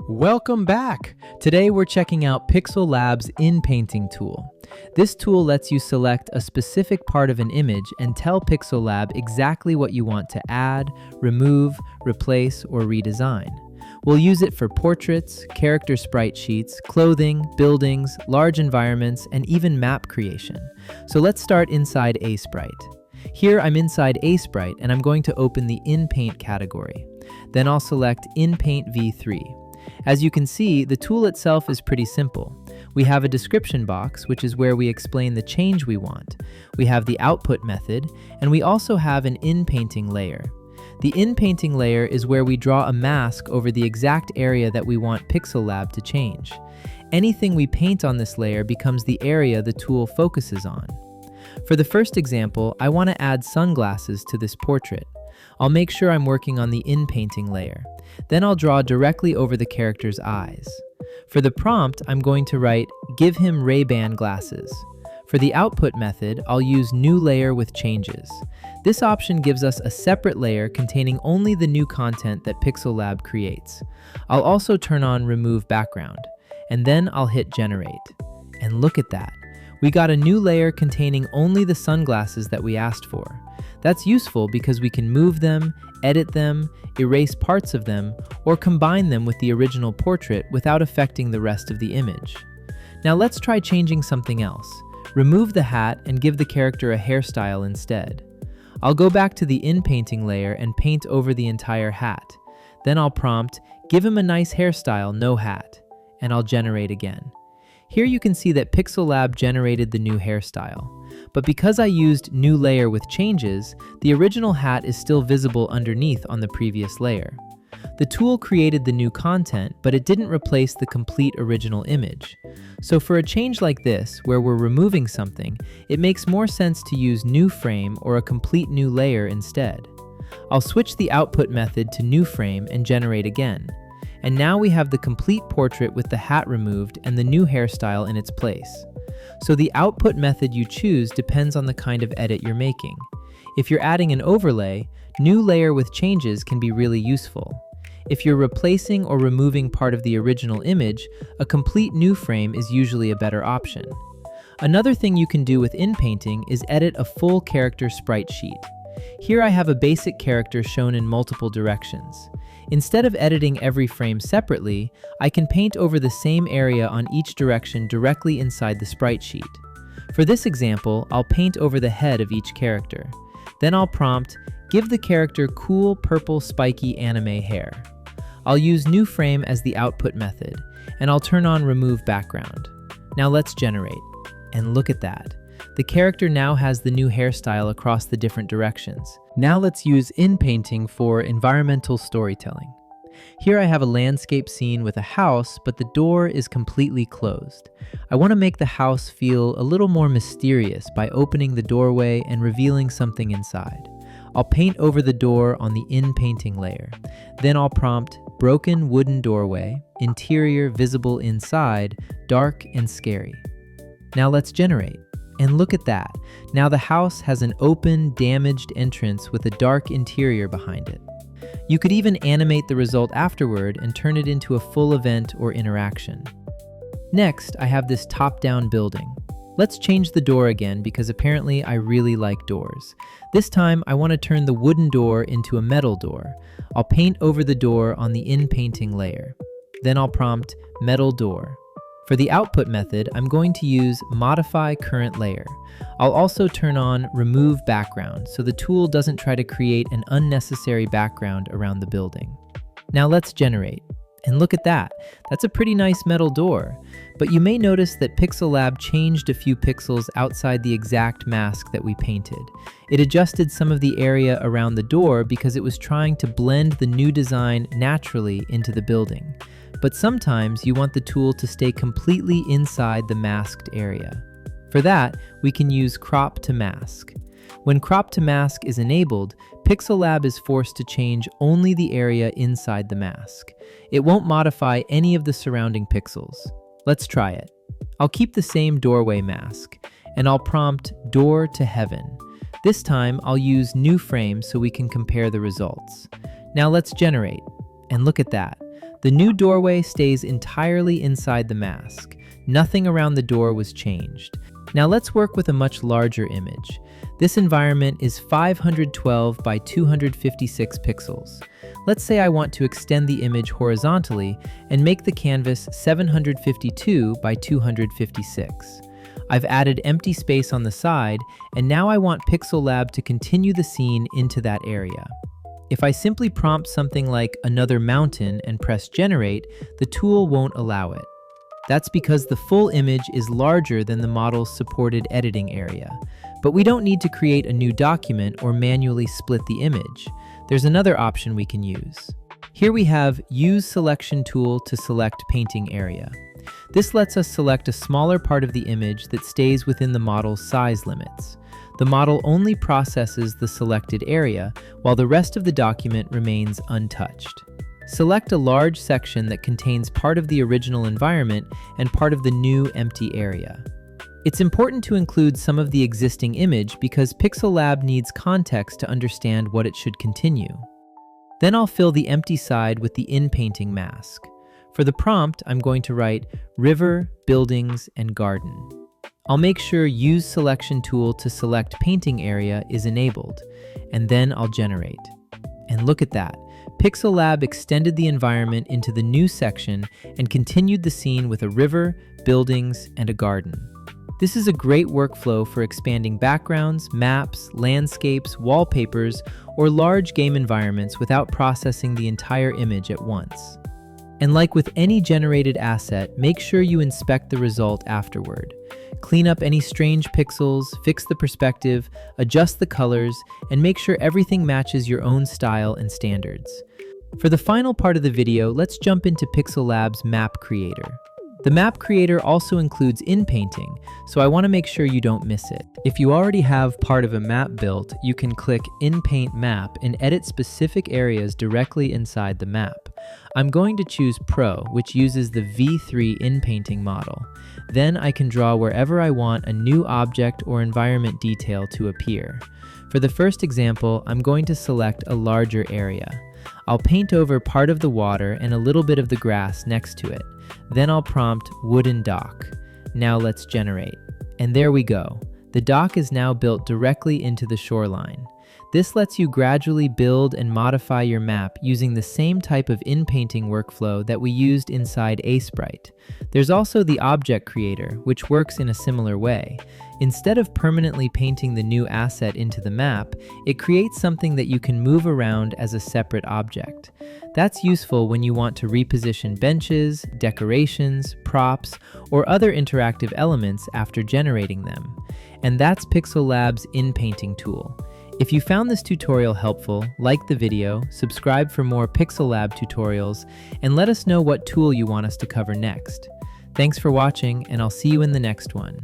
Welcome back! Today we're checking out PixelLab's Inpainting tool. This tool lets you select a specific part of an image and tell PixelLab exactly what you want to add, remove, replace, or redesign. We'll use it for portraits, character sprite sheets, clothing, buildings, large environments, and even map creation. So let's start inside a sprite. Here I'm inside a sprite and I'm going to open the Inpaint category. Then I'll select Inpaint v3. As you can see, the tool itself is pretty simple. We have a description box, which is where we explain the change we want. We have the output method, and we also have an inpainting layer. The inpainting layer is where we draw a mask over the exact area that we want PixelLab to change. Anything we paint on this layer becomes the area the tool focuses on. For the first example, I want to add sunglasses to this portrait. I'll make sure I'm working on the inpainting layer. Then I'll draw directly over the character's eyes. For the prompt, I'm going to write, "Give him Ray-Ban glasses." For the output method, I'll use New Layer with Changes. This option gives us a separate layer containing only the new content that PixelLab creates. I'll also turn on Remove Background, and then I'll hit Generate. And look at that. We got a new layer containing only the sunglasses that we asked for. That's useful because we can move them, edit them, erase parts of them, or combine them with the original portrait without affecting the rest of the image. Now let's try changing something else. Remove the hat and give the character a hairstyle instead. I'll go back to the inpainting layer and paint over the entire hat. Then I'll prompt, "Give him a nice hairstyle, no hat," and I'll generate again. Here you can see that PixelLab generated the new hairstyle. But because I used New Layer with Changes, the original hat is still visible underneath on the previous layer. The tool created the new content, but it didn't replace the complete original image. So for a change like this, where we're removing something, it makes more sense to use New Frame or a complete new layer instead. I'll switch the output method to New Frame and generate again. And now we have the complete portrait with the hat removed and the new hairstyle in its place. So the output method you choose depends on the kind of edit you're making. If you're adding an overlay, New Layer with Changes can be really useful. If you're replacing or removing part of the original image, a complete new frame is usually a better option. Another thing you can do with inpainting is edit a full character sprite sheet. Here I have a basic character shown in multiple directions. Instead of editing every frame separately, I can paint over the same area on each direction directly inside the sprite sheet. For this example, I'll paint over the head of each character. Then I'll prompt, "Give the character cool purple spiky anime hair." I'll use New Frame as the output method, and I'll turn on Remove Background. Now let's generate. And look at that. The character now has the new hairstyle across the different directions. Now let's use inpainting for environmental storytelling. Here I have a landscape scene with a house, but the door is completely closed. I want to make the house feel a little more mysterious by opening the doorway and revealing something inside. I'll paint over the door on the inpainting layer. Then I'll prompt, "Broken wooden doorway, interior visible inside, dark and scary." Now let's generate. And look at that. Now the house has an open, damaged entrance with a dark interior behind it. You could even animate the result afterward and turn it into a full event or interaction. Next, I have this top-down building. Let's change the door again because apparently I really like doors. This time I want to turn the wooden door into a metal door. I'll paint over the door on the inpainting layer. Then I'll prompt metal door. For the output method, I'm going to use Modify Current Layer. I'll also turn on Remove Background so the tool doesn't try to create an unnecessary background around the building. Now let's generate. And look at that. That's a pretty nice metal door. But you may notice that PixelLab changed a few pixels outside the exact mask that we painted. It adjusted some of the area around the door because it was trying to blend the new design naturally into the building. But sometimes you want the tool to stay completely inside the masked area. For that, we can use Crop to Mask. When Crop to Mask is enabled, PixelLab is forced to change only the area inside the mask. It won't modify any of the surrounding pixels. Let's try it. I'll keep the same doorway mask, and I'll prompt Door to Heaven. This time, I'll use New Frame so we can compare the results. Now let's generate. And look at that. The new doorway stays entirely inside the mask. Nothing around the door was changed. Now let's work with a much larger image. This environment is 512 by 256 pixels. Let's say I want to extend the image horizontally and make the canvas 752 by 256. I've added empty space on the side, and now I want PixelLab to continue the scene into that area. If I simply prompt something like another mountain and press generate, the tool won't allow it. That's because the full image is larger than the model's supported editing area. But we don't need to create a new document or manually split the image. There's another option we can use. Here we have Use Selection Tool to select painting area. This lets us select a smaller part of the image that stays within the model's size limits. The model only processes the selected area, while the rest of the document remains untouched. Select a large section that contains part of the original environment and part of the new empty area. It's important to include some of the existing image because PixelLab needs context to understand what it should continue. Then I'll fill the empty side with the Inpainting mask. For the prompt, I'm going to write river, buildings, and garden. I'll make sure Use Selection Tool to select painting area is enabled, and then I'll generate. And look at that. PixelLab extended the environment into the new section and continued the scene with a river, buildings, and a garden. This is a great workflow for expanding backgrounds, maps, landscapes, wallpapers, or large game environments without processing the entire image at once. And like with any generated asset, make sure you inspect the result afterward. Clean up any strange pixels, fix the perspective, adjust the colors, and make sure everything matches your own style and standards. For the final part of the video, let's jump into PixelLab's Map Creator. The Map Creator also includes Inpainting, so I want to make sure you don't miss it. If you already have part of a map built, you can click Inpaint Map and edit specific areas directly inside the map. I'm going to choose Pro, which uses the V3 Inpainting model. Then I can draw wherever I want a new object or environment detail to appear. For the first example, I'm going to select a larger area. I'll paint over part of the water and a little bit of the grass next to it. Then I'll prompt wooden dock. Now let's generate. And there we go. The dock is now built directly into the shoreline. This lets you gradually build and modify your map using the same type of inpainting workflow that we used inside Sprite. There's also the Object Creator, which works in a similar way. Instead of permanently painting the new asset into the map, it creates something that you can move around as a separate object. That's useful when you want to reposition benches, decorations, props, or other interactive elements after generating them. And that's PixelLab's Inpainting tool. If you found this tutorial helpful, like the video, subscribe for more PixelLab tutorials, and let us know what tool you want us to cover next. Thanks for watching, and I'll see you in the next one.